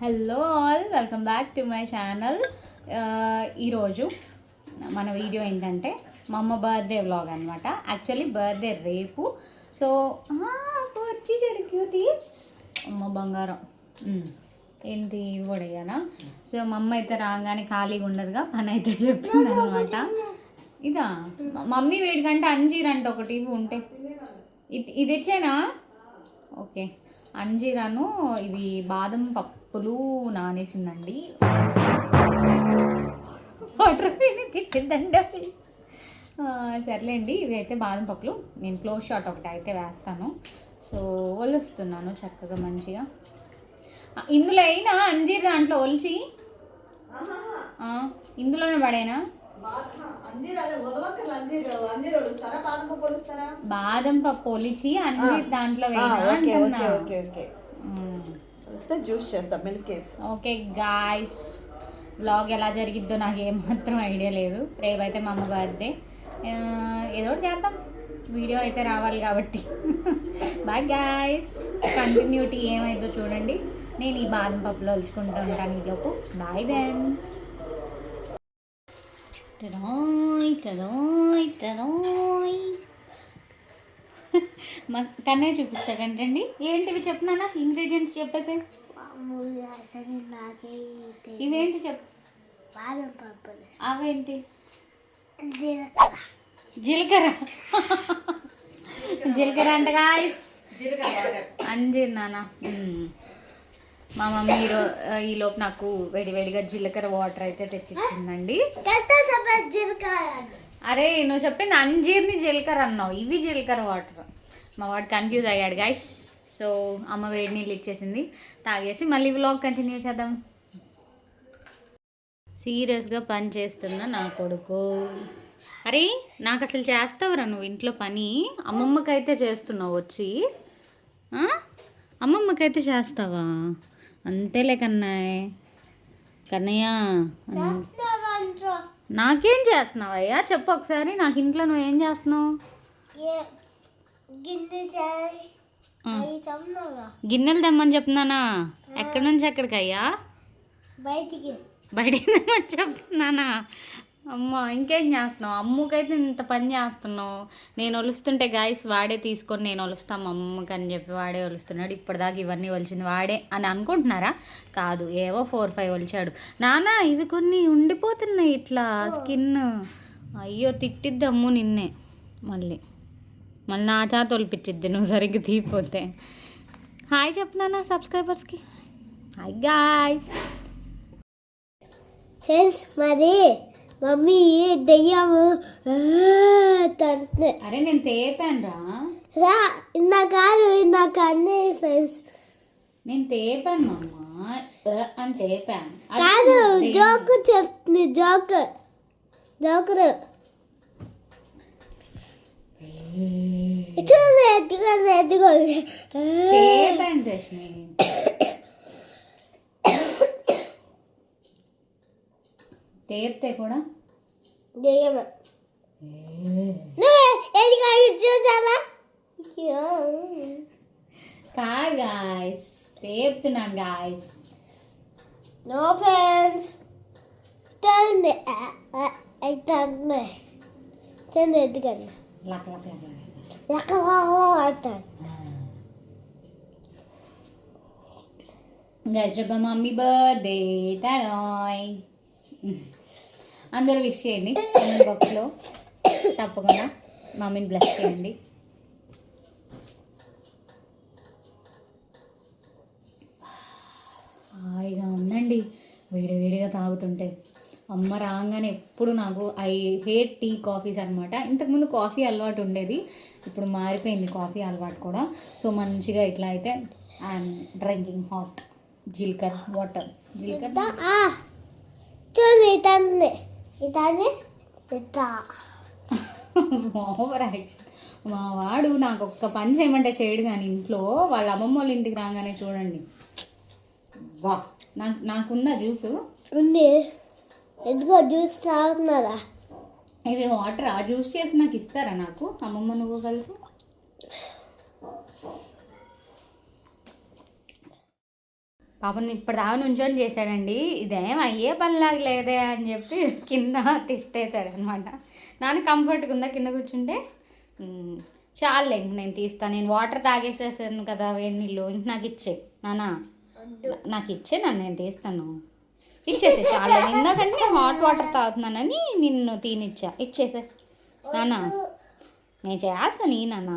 Hello all, welcome back to my channel. ఈరోజు మన video ఏంటంటే మా అమ్మ బర్త్డే వ్లాగ్ అనమాట. యాక్చువల్లీ బర్త్డే రేపు. సో వచ్చి చెడు క్యూటీ అమ్మ బంగారం ఏంటి కూడా అయ్యానా. సో మా అమ్మ అయితే రాగానే ఖాళీగా ఉండదుగా, పని అయితే చెప్తుంది అనమాట. ఇదా మమ్మీ వేడికంటే అంజీర్ ఒకటి ఉంటే ఇది ఇచ్చేనా. ఓకే, అంజీరాను ఇవి బాదం పప్పులు నానేసిందండి. వాటర్ పోయి తిట్టిందండి అవి. సర్లేండి, ఇవి అయితే బాదం పప్పులు. నేను క్లోజ్ షాట్ ఒకటి అయితే వేస్తాను. సో ఒలుస్తున్నాను చక్కగా మంచిగా. ఇందులో అయినా అంజీర్ దాంట్లో ఒలిచి ఇందులోనే పడేనా. బాదం పప్పు ఒలిచి అంజీర్ దాంట్లో వేయనా. జ్యూస్ చేస్తా, మిల్క్ వేసి. ఓకే గాయ్స్, బ్లాగ్ ఎలా జరిగిద్దో నాకు ఏమాత్రం ఐడియా లేదు. రేపైతే మా అమ్మ బర్త్డే, ఏదో ఒకటి చేద్దాం, వీడియో అయితే రావాలి కాబట్టి. బాయ్ గాయ్స్, కంటిన్యూటీ ఏమైందో చూడండి. నేను ఈ బాదం పప్పులో ఒలుచుకుంటూ ఉంటాను ఈలోపు. Bye then. తనే చూపిస్తాడంటండి. ఏంటివి చెప్పినానా ఇంగ్రీడియంట్స్ చెప్పేసి. ఇవేంటి చెప్పు. అవేంటి? జీలకర్ర. జీలకర్ర అంట గాయ్స్, అంజీర్ నాన్న. మా మమ్మీ ఈలోపు నాకు వేడివేడిగా జీలకర్ర వాటర్ అయితే తెచ్చిచ్చిందండి. అరే నువ్వు చెప్పింది అంజీర్ని జీలకర్ర అన్నావు, ఇవి జీలకర్ర వాటర్. మా వాడు కన్ఫ్యూజ్ అయ్యాడు గాయ్స్. సో అమ్మ వేడి నీళ్ళు ఇచ్చేసింది, తాగేసి మళ్ళీ వ్లాగ్ కంటిన్యూ చేద్దాం. సీరియస్గా పని చేస్తున్నా నా కొడుకు. అరే నాకు అసలు చేస్తావురా నువ్వు ఇంట్లో పని? అమ్మమ్మకైతే చేస్తున్నావు వచ్చి, అమ్మమ్మకైతే చేస్తావా? అంతేలే కన్నయ్య. నాకేం చేస్తున్నావయ్యా చెప్పు ఒకసారి. నాకు ఇంట్లో నువ్వు ఏం చేస్తున్నావు? గిన్నెలు తెమ్మని చెప్తున్నానా? ఎక్కడి నుంచి ఎక్కడికయ్యా? బయటికి తెమ్మని చెప్తున్నానా? అమ్మ ఇంకేం చేస్తున్నావు? అమ్మకైతే ఇంత పని చేస్తున్నావు. నేను ఒలుస్తుంటే గాయస్ వాడే తీసుకొని నేను ఒలుస్తాను అమ్మకి అని చెప్పి వాడే ఒలుస్తున్నాడు. ఇప్పటిదాకా ఇవన్నీ ఒలిచింది వాడే అని అనుకుంటున్నారా? కాదు, ఏవో 4-5 ఒలిచాడు. నానా ఇవి కొన్ని ఉండిపోతున్నాయి ఇట్లా స్కిన్. అయ్యో తిట్టిద్దమ్ము నిన్నే. మళ్ళీ నా చేత ఒలిపించిద్ది నువ్వు సరిగ్గా తీయపోతే. హాయ్ చెప్పనా సబ్స్క్రైబర్స్కి. Hi guys. మరి మమ్మీ దెయ్యము. అరే నేను తేపాను రా. ఇందాక అన్నీ ఫ్రెండ్స్ నేను తేపాను మమ్మ అని తేపాను. కాదు, జోకు చెప్తుంది. జోకరు ఎత్తుకో తేపాను శష్మి. తేపితే కూడా చూసారా? కాదు గాయస్, తేపుతున్నాను గాయస్. నో ఫ్రెండ్స్ ఎత్తుకండి గైస్ రేపు మమ్మీ బర్త్డే టాయ్. అందరూ విష్ చేయండి కామెంట్ బాక్స్లో, తప్పకుండా మమ్మీని బ్లెస్ చేయండి. హాయిగా ఉందండి వేడివేడిగా తాగుతుంటే. అమ్మ రాగానే ఎప్పుడు నాకు ఐ హేట్ టీ కాఫీస్ అనమాట. ఇంతకుముందు కాఫీ అలవాటు ఉండేది, ఇప్పుడు మారిపోయింది కాఫీ అలవాటు కూడా. సో మంచిగా ఇట్లా అయితే ఐఎమ్ డ్రింకింగ్ హాట్ జీలకర్ర వాటర్. జీలకర్ర ఓవర్ యాక్షన్. మా వాడు నాకు ఒక్క పని చేయమంటే చేయడు, కానీ ఇంట్లో వాళ్ళ అమ్మమ్మ వాళ్ళ ఇంటికి రాగానే చూడండి. వా నాకుందా జ్యూసు? ఉంది. ఎదుగో జ్యూస్ తాగుతున్నారా? ఇది వాటర్. ఆ జ్యూస్ చేసి నాకు ఇస్తారా? నాకు అమ్మమ్మ నువ్వు కలిసి. పాపం ఇప్పుడు దాకా నుంచొని చేశాడండి. ఇదేం అయ్యే పనిలాగా లేదే అని చెప్పి కింద తిష్టేశాడు అనమాట. నాన్న కంఫర్ట్గా ఉందా కింద కూర్చుంటే? చాలులే ఇంక నేను తీస్తాను. నేను వాటర్ తాగేసేసాను కదా వేడి నీళ్ళు. ఇంక నాకు ఇచ్చే నాన్న, నాకు ఇచ్చే నన్ను నేను తీస్తాను. ఇచ్చేసే చాలా. ఇందాకంటే హాట్ వాటర్ తాగుతున్నానని నిన్ను తీనిచ్చా. ఇచ్చేసే నాన్న. నేను చేస్తాను ఈ నాన్న.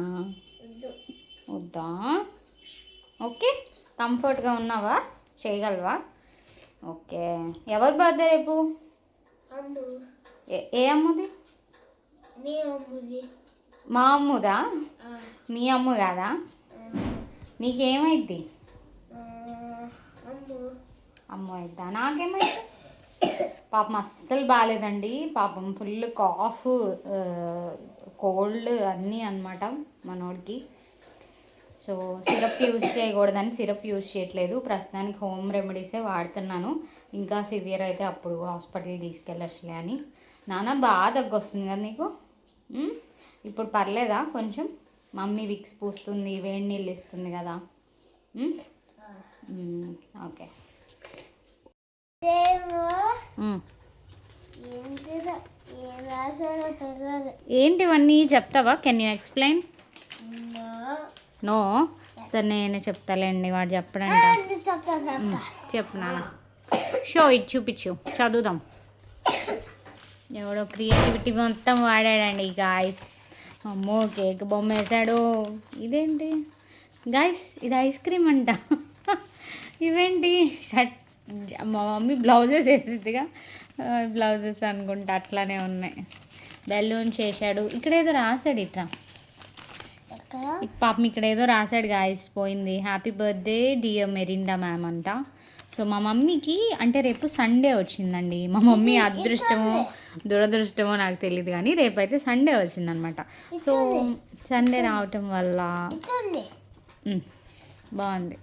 వద్దా? ఓకే, కంఫర్ట్గా ఉన్నావా? చేయగలవా? ఓకే. ఎవరి బర్త్డే రేపు? ఏ అమ్ముది? మా అమ్ముదా? మీ అమ్ము కాదా? నీకేమైద్ది? అమ్ము అయిద్దా? నాకేమైద్ది? పాపం అస్సలు బాగాలేదండి. పాపం ఫుల్ కాఫ్, కోల్డ్ అన్నీ అనమాట మనోడికి. సో సిరప్ యూజ్ చేయకూడదని సిరప్ యూజ్ చేయట్లేదు. ప్రస్తుతానికి హోమ్ రెమెడీసే వాడుతున్నాను. ఇంకా సివియర్ అయితే అప్పుడు హాస్పిటల్కి తీసుకెళ్ళచ్చులే అని. నాన్న బాగా దగ్గొస్తుంది కదా నీకు? ఇప్పుడు పర్లేదా కొంచెం? మమ్మీ విక్స్ పూస్తుంది, వేడి నీళ్ళు ఇస్తుంది కదా. ఓకే. ఏంటివన్నీ చెప్తావా? Can you explain? నో. సరే నేనే చెప్తాలేండి, వాడు చెప్పడంట. చెప్పు నాన్న. షో ఇటు చూపించు, చదువుదాం. ఎవడో క్రియేటివిటీ మొత్తం వాడాడండి గాయస్. అమ్మో కేక్ బొమ్మ వేసాడు. ఇదేంటి గాయస్? ఇది ఐస్ క్రీమ్ అంట. ఇవేంటి? షర్ట్. మా మమ్మీ బ్లౌజెస్ వేసిద్దిగా, బ్లౌజెస్ అనుకుంటా అట్లానే ఉన్నాయి. బెలూన్స్ చేశాడు. ఇక్కడ ఏదో రాశాడు ఇట్లా. పాపం ఇక్కడ ఏదో రాశాడు గాయస్. పోయింది. Happy birthday dear Mirinda ma'am అంట. సో మా మమ్మీకి అంటే రేపు సండే వచ్చిందండి. మా మమ్మీ అదృష్టమో దురదృష్టమో నాకు తెలియదు, కానీ రేపైతే సండే వచ్చిందనమాట. సో సండే రావటం వల్ల బాగుంది.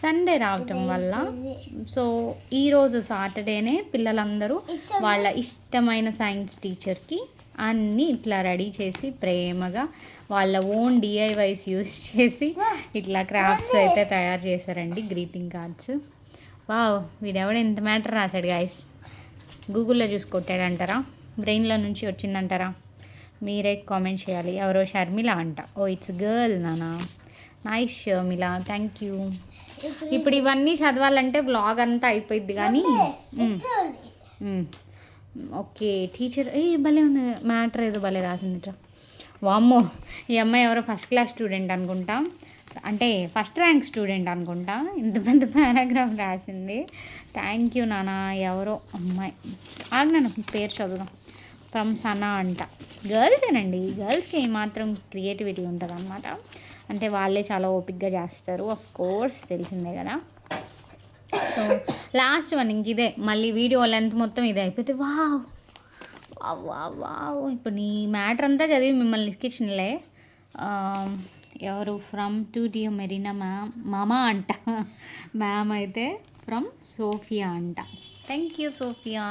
సండే రావటం వల్ల సో ఈరోజు సాటర్డేనే పిల్లలందరూ వాళ్ళ ఇష్టమైన సైన్స్ టీచర్కి అన్నీ ఇట్లా రెడీ చేసి ప్రేమగా వాళ్ళ ఓన్ డిఐవైస్ యూజ్ చేసి ఇట్లా క్రాఫ్ట్స్ అయితే తయారు చేశారండి. Greeting cards. వావ్, వీడెవడ ఎంత మ్యాటర్ రాశాడు గాయస్. గూగుల్లో చూసి కొట్టాడంటారా? బ్రెయిన్లో నుంచి వచ్చిందంటారా? మీరే కామెంట్ చేయాలి. ఎవరో షర్మిల అంట. ఓ ఇట్స్ గర్ల్ నానా. Nice Sharmila, thank you. ఇప్పుడు ఇవన్నీ చదవాలంటే వ్లాగ్ అంతా అయిపోయింది కానీ. Okay teacher. భలే ఉంది మ్యాటర్, ఏదో భలే రాసిందిట. వామ్మో, ఈ అమ్మాయి ఎవరో ఫస్ట్ క్లాస్ స్టూడెంట్ అనుకుంటా, అంటే ఫస్ట్ ర్యాంక్ స్టూడెంట్ అనుకుంటా. ఇంత పెద్ద పారాగ్రాఫ్ రాసింది. థ్యాంక్ యూ నాన్న. ఎవరో అమ్మాయి ఆగ్నాను పేరు చదువుదాం. ఫ్రమ్ సనా అంట. గర్ల్సేనండి. గర్ల్స్కి ఏమాత్రం క్రియేటివిటీ ఉంటుంది అనమాట. అంటే వాళ్ళే చాలా ఓపిక్గా చేస్తారు. ఆఫ్ కోర్స్ తెలిసిందే కదా. సో లాస్ట్ వన్ ఇంక ఇదే. మళ్ళీ వీడియో లెంత్ మొత్తం ఇదే అయిపోతే వావ్ వావ్ వావ్. ఇప్పుడు నీ మ్యాటర్ అంతా చదివి మిమ్మల్ని ఇసుకిచ్చినలే. ఎవరు? From to dear Marina ma'am. మామా అంట. మ్యామ్ అయితే ఫ్రమ్ సోఫియా అంట. Thank you Sophia.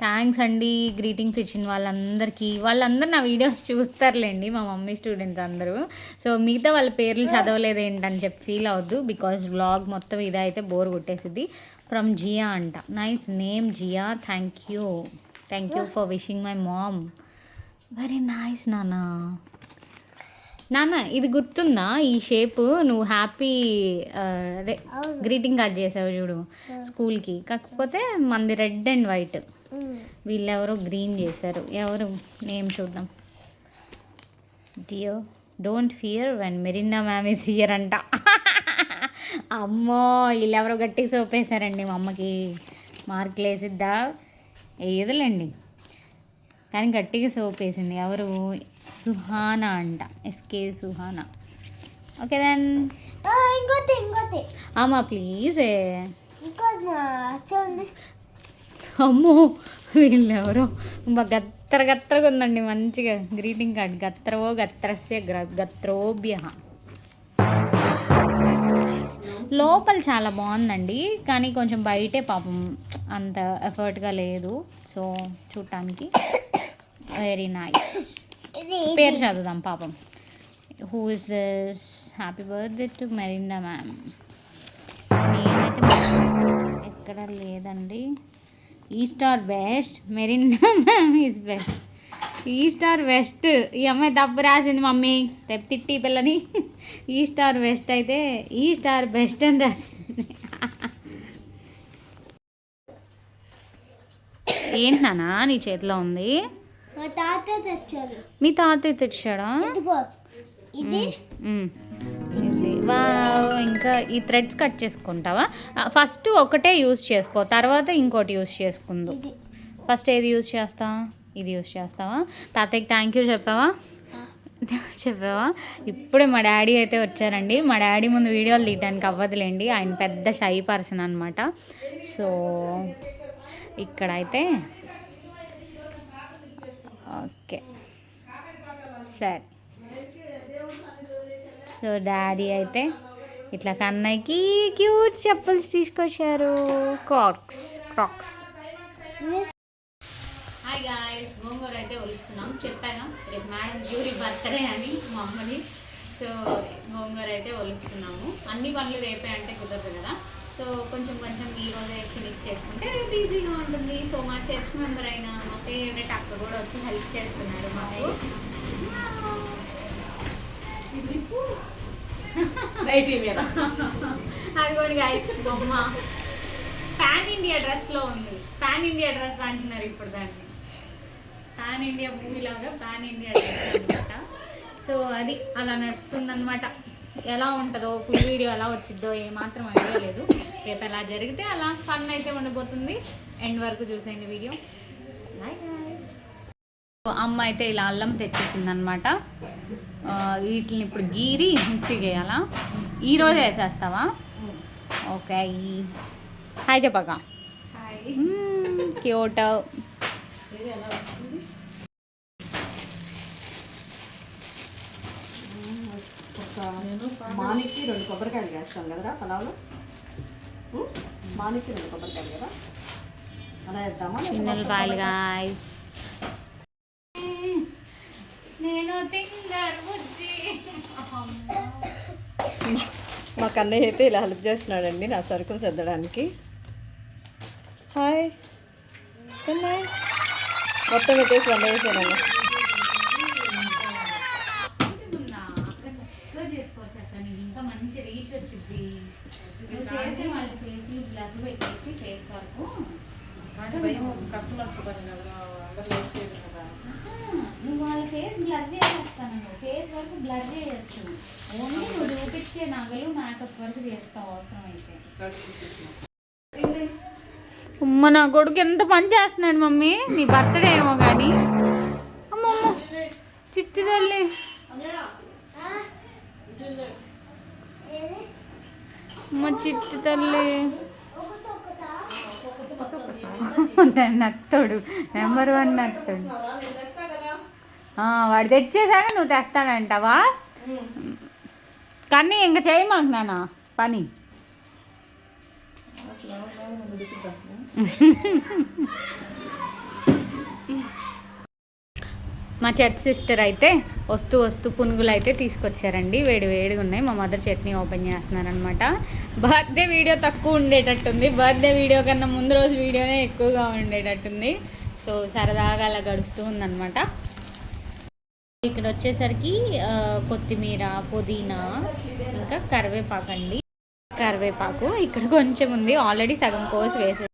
థ్యాంక్స్ అండి గ్రీటింగ్స్ ఇచ్చిన వాళ్ళందరికీ. వాళ్ళందరూ నా వీడియోస్ చూస్తారులేండి, మా మమ్మీ స్టూడెంట్స్ అందరూ. సో మిగతా వాళ్ళ పేర్లు చదవలేదు ఏంటని చెప్పి ఫీల్ అవ్వద్దు, బికాజ్ వ్లాగ్ మొత్తం ఇదైతే బోర్ కొట్టేసిద్ది. ఫ్రమ్ జియా అంట. Nice name Jia. Thank you for wishing my mom. Very nice నాన్న. నాన్న ఇది గుర్తుందా ఈ షేప్? నువ్వు హ్యాపీ అదే గ్రీటింగ్ కార్డ్ చేసావు చూడు స్కూల్కి. కాకపోతే మనది రెడ్ అండ్ వైట్, వీళ్ళెవరో గ్రీన్ చేశారు. ఎవరు నేమ్ చూద్దాం. Dear don't fear when Marina ma'am is here అంట. అమ్మో, వీళ్ళెవరో గట్టి సోపేశారండి. మా అమ్మకి మార్కులు వేసిద్దా? ఏదులేండి, కానీ గట్టిగా సోపేసింది. ఎవరు? సుహానా అంట. ఎస్కే సుహానా. Okay then. అమ్మా ప్లీజ్. అమ్మో, వీళ్ళెవరో గత్తరగా ఉందండి మంచిగా గ్రీటింగ్ కార్డ్. గత్రవో గత్రస్య గత్రోభ్య. లోపల చాలా బాగుందండి, కానీ కొంచెం బయటే పాపం అంత ఎఫర్ట్గా లేదు. సో చూడటానికి వెరీ నైస్. పేరు చదువుదాం. పాపం who is this? Happy birthday to Mirinda ma'am. నేనైతే ఎక్కడ లేదండి. East or west? Mirinda ma'am is best. East or west? ఈ అమ్మాయి తప్పు రాసింది మమ్మీ, రేపు తిట్టి పిల్లని. ఈస్ట్ ఆర్ వెస్ట్ అయితే ఈస్ట్ ఆర్ బెస్ట్ అని రాసింది. ఏంటి నాన్న నీ చేతిలో ఉంది? మా తాత తెచ్చారు. మీ తాతయ్య తెచ్చాడా? ఇదిగో ఇది ఇది వావ్. ఇంకా ఈ థ్రెడ్స్ కట్ చేసుకుంటావా? ఫస్ట్ ఒకటే యూజ్ చేసుకో, తర్వాత ఇంకోటి యూజ్ చేసుకుందు. ఇది ఫస్ట్ ఏది యూజ్ చేస్తావా? ఇది యూజ్ చేస్తావా? తాతయ్యకి థ్యాంక్ యూ చెప్పావా? చెప్పావా? ఇప్పుడే మా డాడీ అయితే వచ్చారండి. మా డాడీ ముందు వీడియోలు తీయడానికి అవ్వదులేండి, ఆయన పెద్ద షై పర్సన్ అనమాట. సో ఇక్కడైతే ఓకే సరే. సో డాడీ అయితే ఇట్లా కన్నయ్యకి క్యూట్ చెప్పుల్స్ తీసుకొచ్చారు, క్రాక్స్. హాయ్ గాయ్స్, గోంగూర అయితే ఒలుస్తున్నాం. చెప్పాను రేపు మేడం జ్యూరీ బర్త్డే అని మా అమ్మని. సో గోంగూర అయితే ఒలుస్తున్నాము. అన్ని పనులు రేపే అంటే కుదరదు కదా, సో కొంచెం కొంచెం ఈ రోజే ఫినిష్ చేసుకుంటే రేపు ఈజీగా ఉంటుంది. సో మా చర్చ్ మెంబర్ అయిన మా ఫేవరెట్ అక్క కూడా వచ్చి హెల్ప్ చేస్తున్నారు మాకు. అదిగోండి గాయ్స్, బొమ్మ పాన్ ఇండియా డ్రెస్లో ఉంది. పాన్ ఇండియా డ్రెస్ అంటున్నారు ఇప్పుడు దాన్ని. పాన్ ఇండియా మూవీ లాగా పాన్ ఇండియా డ్రెస్ అనమాట. సో అది అలా నడుస్తుందన్నమాట. ఎలా ఉంటుందో ఫుల్ వీడియో ఎలా వచ్చిద్దో ఏమాత్రం ఐడియా లేదు. రేపు ఎలా జరిగితే అలా ఫన్ అయితే ఉండబోతుంది. ఎండ్ వరకు చూసేయండి వీడియో. Bye guys. అమ్మ అయితే ఇలా అల్లం తెచ్చేసింది అనమాట. వీటిని ఇప్పుడు గీరి మిక్సీకి వేయాలా? ఈరోజు వేసేస్తావా? ఓకే. హాయ్ చెప్పక. క్యూట్. నేను మానికి 2 కొబ్బరికాయలు వేస్తాను కదరా పలావులో. మానికి 2 కొబ్బరికాయలు కదా, అలా వేద్దామా? చిన్నపాయలు గాయ్స్. నేను మా కన్నయ్య అయితే ఇలా హెల్ప్ చేస్తున్నాడండి నా సరుకులు సర్దడానికి. హాయ్ కన్నయ్య, మొత్తం పెట్టేసి వంద వేసాను. ఇంకా మంచి రీచ్ వచ్చింది. నువ్వు చేసే వాళ్ళ ఫేస్లు బ్లర్ పెట్టేసి ఫేస్ వరకు నువ్వు వాళ్ళ ఫేస్ బ్లర్ చేసేస్తాను. నువ్వు ఫేస్ వరకు బ్లర్ చేయొచ్చు. ఓన్లీ నువ్వు చూపించే నగలు మేకప్ వరకు చేస్తావు అవసరం అయితే. అమ్మ నా కొడుకు ఎంత పని చేస్తున్నాడు మమ్మీ. నీ బర్త్డే ఏమో కానీ అమ్మమ్మ చిట్టు తల్లి. అమ్మ చిట్టు తల్లి నత్తోడు, నెంబర్ 1 నత్తోడు. వాడు తెచ్చేసాక నువ్వు తెస్తానంటావా? కానీ ఇంక చేయి మాకు నాన్న పని. మా చర్చ్ సిస్టర్ అయితే వస్తూ వస్తూ పునుగులు అయితే తీసుకొచ్చారండి. వేడి వేడిగా ఉన్నాయి. మా మదర్ చట్నీ ఓపెన్ చేస్తున్నారనమాట. బర్త్డే వీడియో తక్కువ ఉండేటట్టుంది. బర్త్డే వీడియో కన్నా ముందు రోజు వీడియోనే ఎక్కువగా ఉండేటట్టుంది. సో సరదాగా అలా గడుస్తూ ఉందన్నమాట. ఇక్కడ వచ్చేసరికి కొత్తిమీర, పుదీనా, ఇంకా కరివేపాకు అండి. కరివేపాకు ఇక్కడ కొంచెం ఉంది, ఆల్రెడీ సగం కోసి వేసే.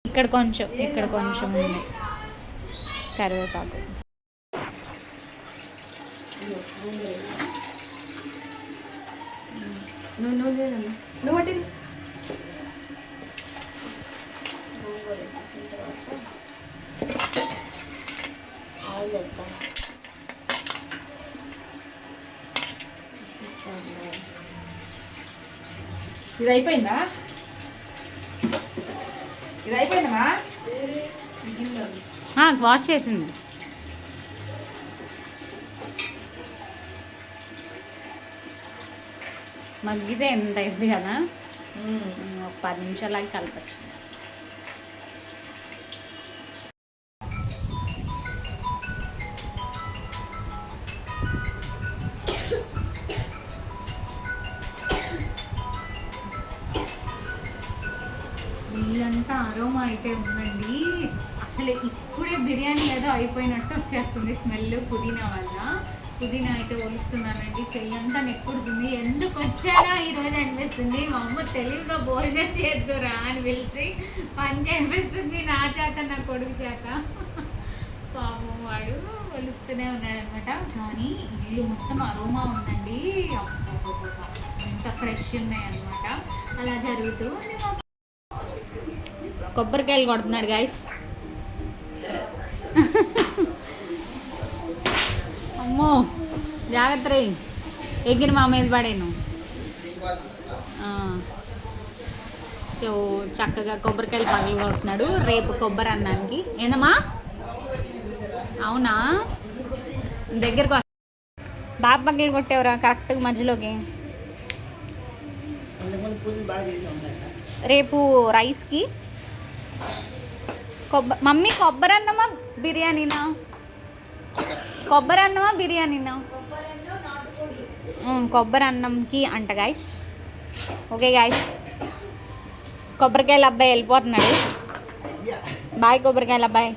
ఇక్కడ కొంచెం ఉంది కరివేపాకు. నువ్వు వడ్డీ ఇది అయిపోయిందా? ఇది అయిపోయిందమ్మా. వాష్ చేసింది. మగ్గితే ఎంత అయింది కదా, ఒక 10 నిమిషాలకి కలపచ్చు. అరోమా అయితే ఉందండి. అసలు ఇప్పుడే బిర్యానీ ఏదో అయిపోయినట్టు వచ్చేస్తుంది స్మెల్ పుదీనా వల్ల. పుదీనా అయితే ఒలుస్తున్నానండి, చెయ్యంతా నెక్కుడుతుంది. ఎందుకు వచ్చానా ఈరోజు అనిపిస్తుంది. మా అమ్మ తెలివిగా భోజనం చేద్దురా అని పిలిచి పని చేపిస్తుంది నా చేత, నా కొడుకు చేత. పాపం వాడు ఒలుస్తూనే ఉన్నాడనమాట. కానీ ఇల్లు మొత్తం అరోమా ఉందండి. ఎంత ఫ్రెష్ ఉన్నాయి అనమాట. అలా జరుగుతూ కొబ్బరికాయలు కొడుతున్నాడు గైస్. అమ్మో జాగ్రత్త రే, ఎగిరి మా మీద పడేను. సో చక్కగా కొబ్బరికాయలు పగలు కొడుతున్నాడు రేపు కొబ్బరి అన్నానికి. ఏందమ్మా? అవునా, దగ్గరకు బాగా పగలు కొట్టేవరా కరెక్ట్గా మధ్యలోకి. రేపు రైస్కి మమ్మీ కొబ్బరి అన్నమా బిర్యానీనా? కొబ్బరి అన్నమా బిర్యానీనా? కొబ్బరి అన్నంకి అంట గాయస్. ఓకే గాయస్, కొబ్బరికాయలు అబ్బాయి వెళ్ళిపోతున్నాడు. బాయ్ కొబ్బరికాయలు అబ్బాయి.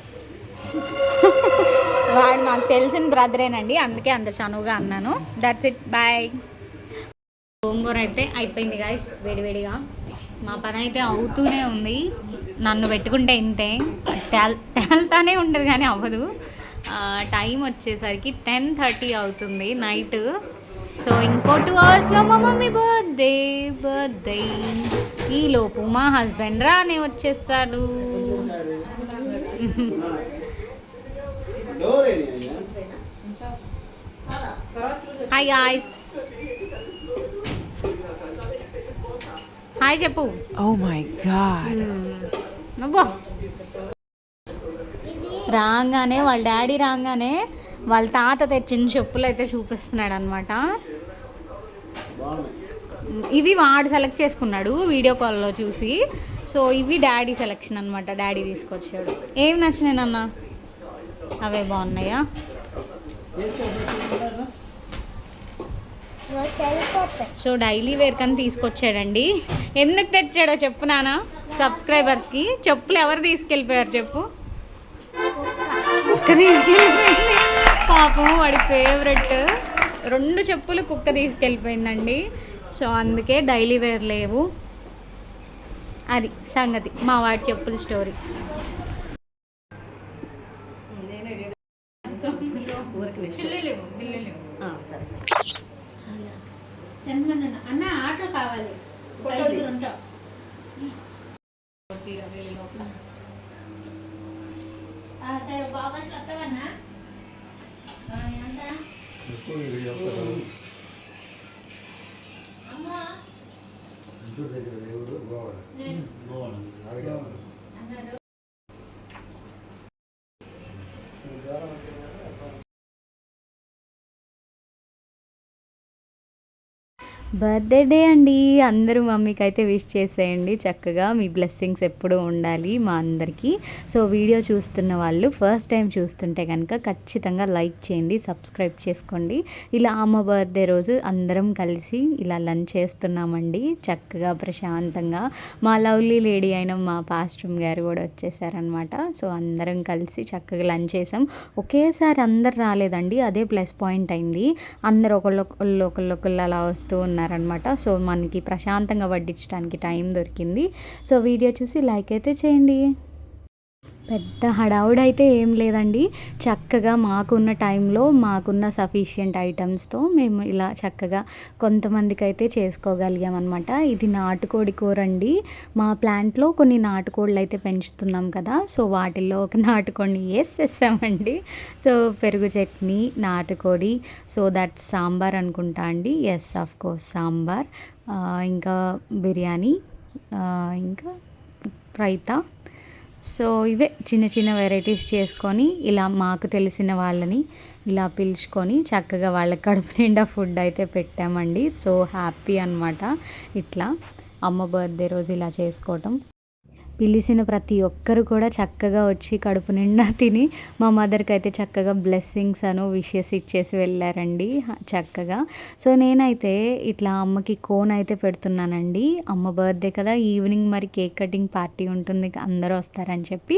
వాడు మాకు తెలిసిన బ్రదరేనండి, అందుకే అంత చనువుగా అన్నాను. That's it, bye. గోంగూర అయితే అయిపోయింది గాయస్ వేడివేడిగా. మా పని అయితే అవుతూనే ఉంది. నన్ను పెట్టుకుంటే ఇంతే, తేల్తానే ఉంటుంది కానీ అవ్వదు. టైం వచ్చేసరికి 10:30 అవుతుంది నైట్. సో ఇంకో 2 అవర్స్లో మా మమ్మీ బర్త్డే. ఈలోపు మా హస్బెండ్ రానే వచ్చేస్తాడు. హాయ్ గాయ్స్, హాయ్ చెప్పు. Oh my god. నువ్వు రాగానే వాళ్ళ డాడీ రాగానే వాళ్ళ తాత తెచ్చిన చెప్పులు అయితే చూపిస్తున్నాడు అనమాట. ఇవి వాడు సెలెక్ట్ చేసుకున్నాడు వీడియో కాల్లో చూసి. సో ఇవి డాడీ సెలెక్షన్ అనమాట, డాడీ తీసుకొచ్చాడు. ఏం నచ్చినాయన్న? అవే బాగున్నాయా? సో డైలీ వేర్ కని తీసుకొచ్చాడండి. ఎందుకు తెచ్చాడో చెప్పు నాన్న సబ్స్క్రైబర్స్కి. చెప్పులు ఎవరు తీసుకెళ్ళిపోయారు చెప్పు? కుక్క తీసుకెళ్ళిపోయింది పాపం, వాడి ఫేవరెట్ 2 చెప్పులు కుక్క తీసుకెళ్ళిపోయిందండి. సో అందుకే డైలీ వేర్ లేవు. అది సంగతి మా వాడి చెప్పుల స్టోరీ. అన్న ఆటో కావాలి. సరే బాబా వస్తావన్నా. అమ్మా బర్త్డే అండి. అందరూ మమ్మీకి అయితే విష్ చేసేయండి. చక్కగా మీ బ్లెస్సింగ్స్ ఎప్పుడూ ఉండాలి మా అందరికీ. సో వీడియో చూస్తున్న వాళ్ళు ఫస్ట్ టైం చూస్తుంటే కనుక ఖచ్చితంగా లైక్ చేయండి, సబ్స్క్రైబ్ చేసుకోండి. ఇలా అమ్మ బర్త్డే రోజు అందరం కలిసి ఇలా లంచ్ చేస్తున్నామండి చక్కగా ప్రశాంతంగా. మా లవ్లీ లేడీ అయిన మా పాస్టర్ గారు కూడా వచ్చేసారనమాట. సో అందరం కలిసి చక్కగా లంచ్ చేసాం. ఒకేసారి అందరు రాలేదండి, అదే ప్లస్ పాయింట్ అయింది. అందరు ఒకళ్ళు అలా వస్తూ ఉన్నారు అనమాట. సో మనకి ప్రశాంతంగా వడ్డించడానికి టైం దొరికింది. సో వీడియో చూసి లైక్ అయితే చేయండి. పెద్ద హడావుడైతే ఏం లేదండి, చక్కగా మాకున్న టైంలో మాకున్న సఫిషియంట్ ఐటమ్స్తో మేము ఇలా చక్కగా కొంతమందికి అయితే చేసుకోగలిగాం అనమాట. ఇది నాటుకోడి కూర అండి. మా ప్లాంట్లో కొన్ని నాటుకోళ్ళు అయితే పెంచుతున్నాం కదా, సో వాటిల్లో ఒక నాటుకోడిని వేసేసామండి. సో పెరుగు చట్నీ, నాటుకోడి, సో దట్ సాంబార్ అనుకుంటా అండి. ఎస్ ఆఫ్ కోర్స్ సాంబార్, ఇంకా బిర్యానీ, ఇంకా రైతా. సో ఇవే చిన్న చిన్న వెరైటీస్ చేసుకొని ఇలా మాకు తెలిసిన వాళ్ళని ఇలా పిలుచుకొని చక్కగా వాళ్ళ కడుపు నిండా ఫుడ్ అయితే పెట్టామండి. సో హ్యాపీ అనమాట ఇట్లా అమ్మ బర్త్డే రోజు ఇలా చేసుకోవటం. పిలిచిన ప్రతి ఒక్కరు కూడా చక్కగా వచ్చి కడుపు నిండా తిని మా మదర్కి అయితే చక్కగా బ్లెస్సింగ్స్ అను విషెస్ ఇచ్చేసి వెళ్ళారండి చక్కగా. సో నేనైతే ఇట్లా అమ్మకి కోన్ అయితే పెడుతున్నానండి. అమ్మ బర్త్డే కదా, ఈవినింగ్ మరి కేక్ కటింగ్ పార్టీ ఉంటుంది, అందరూ వస్తారని చెప్పి.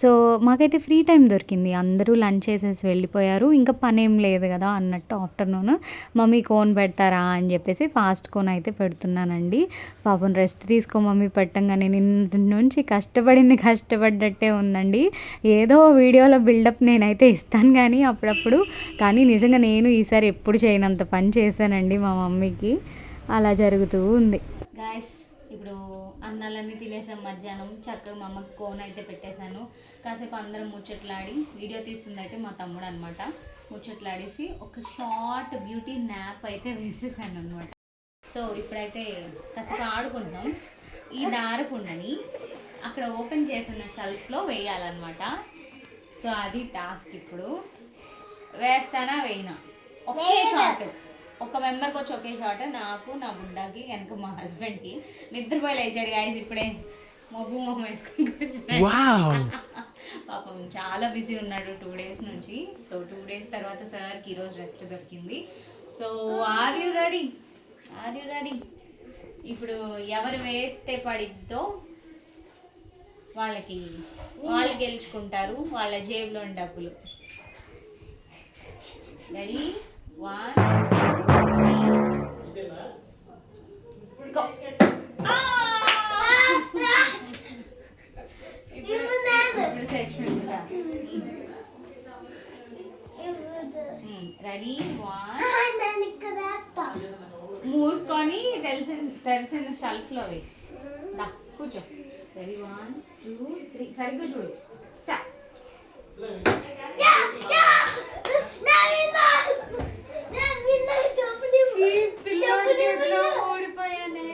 సో మాకైతే ఫ్రీ టైం దొరికింది, అందరూ లంచ్ చేసేసి వెళ్ళిపోయారు, ఇంకా పని ఏం లేదు కదా అన్నట్టు ఆఫ్టర్నూన్ మమ్మీ కోన్ పెడతారా అని చెప్పేసి ఫాస్ట్ కోన్ అయితే పెడుతున్నానండి. పాపం రెస్ట్ తీసుకో మమ్మీ పెట్టంగానే నిన్న నుంచి కష్టపడ్డట్టే ఉందండి. ఏదో వీడియోలో బిల్డప్ నేనైతే ఇస్తాను కానీ అప్పుడప్పుడు, కానీ నిజంగా నేను ఈసారి ఎప్పుడు చేయనంత పని చేశానండి మా మమ్మీకి. అలా జరుగుతూ ఉంది. గాయస్ ఇప్పుడు అన్నాలన్నీ తినేసాం మధ్యాహ్నం, చక్కగా మా అమ్మకి కోన్ అయితే పెట్టేశాను. కాసేపు అందరం ముచ్చట్లాడి, వీడియో తీస్తుంది అయితే మా తమ్ముడు అనమాట, ముచ్చట్లాడేసి ఒక షార్ట్ బ్యూటీ న్యాప్ అయితే వేసేసాను అనమాట. సో ఇప్పుడైతే కాసేపు ఆడుకుంటాం. ఈ దారపుండని అక్కడ ఓపెన్ చేసిన షెల్ఫ్లో వేయాలన్నమాట. సో అది టాస్క్. ఇప్పుడు వేస్తానా వేయినా ఒకే షాట్, ఒక మెంబర్కి వచ్చి ఒకే షాట్, నాకు, నా బుడ్డాకి, వెనక మా హస్బెండ్కి. నిద్రపోయి లేచాడు గాయస్ ఇప్పుడే, మొబ్బు మొహం వేసుకొని పాపం చాలా బిజీ ఉన్నాడు 2 days నుంచి. సో 2 days తర్వాత సార్కి ఈరోజు రెస్ట్ దొరికింది. So are you ready? ఇప్పుడు ఎవరు వేస్తే పడిద్దో వాళ్ళు గెలుచుకుంటారు వాళ్ళ జేబులోని డబ్బులు. రెడీ? 1 2 3 గో. రెడీ? 1 మూసుకొని తెలిసిన షెల్ఫ్లో వేయి. కూర్చో. రెడీ? 1 2 3 సరిగ్గా చూడు. స్టార్ట్. ఓడిపోయానే.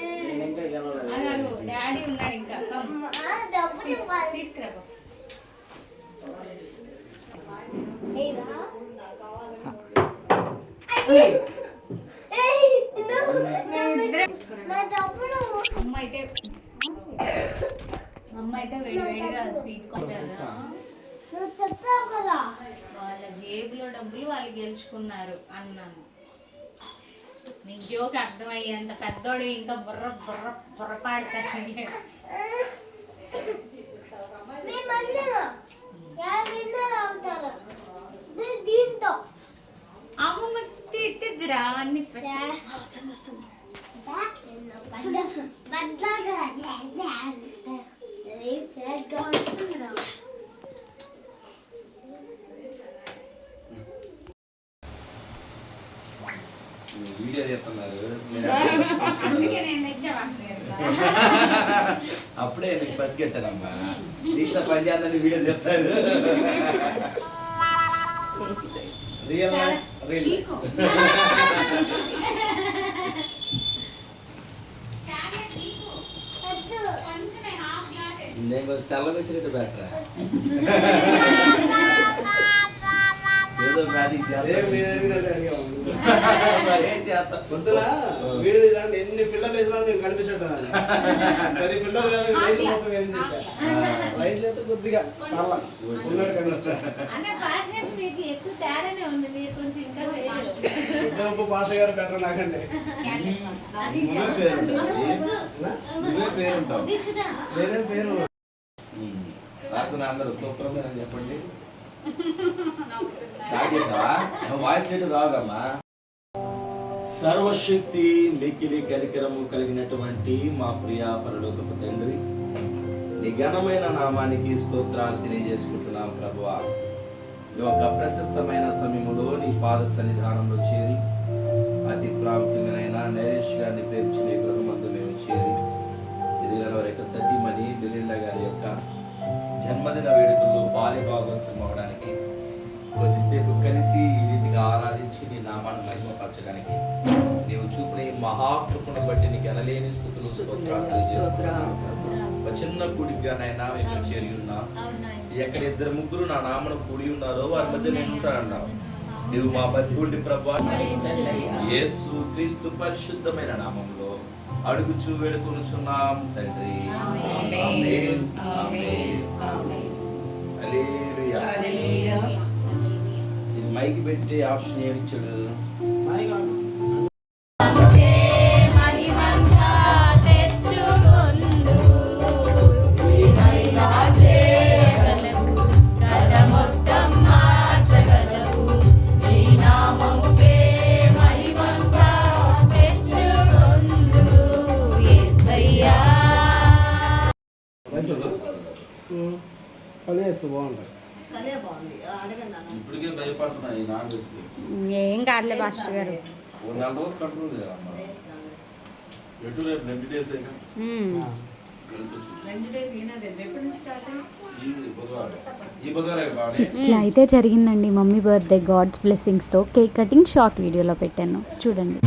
డాడీ ఉన్నాడు ఇంకా, తీసుకురా. అమ్మ అయితే వేడివేడిగా స్వీట్ కొట్టారా, వాళ్ళ జేబులో డబ్బులు వాళ్ళు గెలుచుకున్నారు అన్నాను. నీకు జోక్ అర్థమయ్యేంత పెద్దోడు ఇంకా బుర్రపాడుతాడు. అమ్మమ్మ తిట్టిద్దిరా అన్ని. వీడియో చెప్తున్నారు అప్పుడే నీకు పసిగట్టానమ్మా, దీంట్లో పని చేయాలని వీడియో చెప్తారు. రియల్ నేను కొంచెం తెల్లగా వచ్చినట్టు బెటరా, ఏదో మ్యాజిక్ ఎన్ని ఫిల్టర్ వేసినా నేను కనిపించట్టు రైట్లు అయితే కొద్దిగా పాష గారు బెటర్ నాకండి. నేనేం పేరు రాసిన అందరూ సూపర్ అని చెప్పండి. స్టార్ట్ చేసావా? వాయిస్ రేటు రావుగమ్మా. సర్వశక్తి మిక్కిలి కనికరము కలిగినటువంటి మా ప్రియ పరలోకపు తండ్రి, నీ ఘనమైన నామానికి స్తోత్రాలు తెలియజేసుకుంటున్నాం ప్రభువా. ఈ యొక్క ప్రశస్తమైన సమయంలో నీ పాద సన్నిధానంలో చేరి అతి ప్రాముఖ్యమైన నరేష్ గారిని ప్రేమించిన ఈ గృహమందు మేము చేరి వారి యొక్క సతీమణి బిలిండా గారి యొక్క జన్మదిన వేడుకల్లో భాగస్వామ్యం అవ్వడానికి, కొద్దిసేపు కలిసి ఈ రీతిగా ఆరాధించి నీ నామాన్ని మహిమపరచడానికి నీవు చూపిన ఈ మహాకృపను బట్టి నీకు ఎనలేని స్తుతులు స్తోత్రాలు తెలియజేస్తున్నాం. ఒక చిన్న గుడిగానైనా మేము చేరి ఉన్నాం. ఎక్కడ 2 ముగ్గురు నా నామను కూడి ఉన్నారో వారి మధ్య నేను ఉంటానన్నావు. నీవు మా మధ్య ఉండి ప్రభా యేసు క్రీస్తు పరిశుద్ధమైన నామంలో అడుగుచు వేడుకొనుచున్నాం తండ్రి. ఆమేన్. ఆమేన్. హల్లెలూయా. ఇది మైక్ పెట్టి ఆప్షన్ ఏమి ఇచ్చాడు? పని వేసుకో బాగుంటుంది. ఇప్పటికే భయపడుతున్నాయి నాన్ వెజ్. ఏం కాదులే పాస్టర్ గారు. ఓ 4 రోజులు కంట్రోల్ చేయాలమ్మా. ఎటు రేపు 2 డేస్ అయినా ఈ బుధవారం బాగానే. ఇట్లా అయితే జరిగిందండి మమ్మీ బర్త్డే గాడ్స్ బ్లెస్సింగ్స్తో. కేక్ కటింగ్ షార్ట్ వీడియోలో పెట్టాను చూడండి.